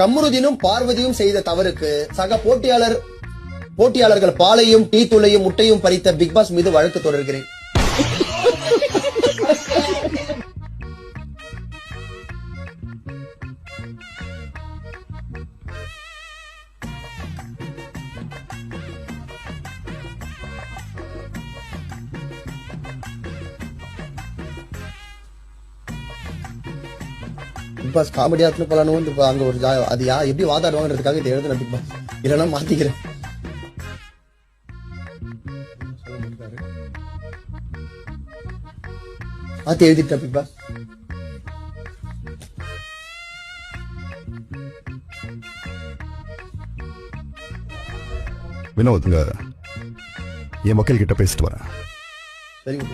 கம்ருதீனும் பார்வதியும் செய்த தவறுக்கு சக போட்டியாளர்கள் பாலையும் டீ தூளையும் முட்டையும் பறித்த பிக் பாஸ் மீது வழக்கு தொடர்கிறேன். பிக் பாஸ் காமெடியா போலான்னு வந்து அங்க ஒரு அது எப்படி வாதாடுவாங்கன்றதுக்காக இதை எழுதுன பிக் பாஸ் இல்லைன்னா மாத்திக்கிறேன். மாத்தி எழுதிட்ட பிக் பாஸ். வினோத்ங்க என் மக்கள் கிட்ட பேசிட்டு வரேன். சரிங்க.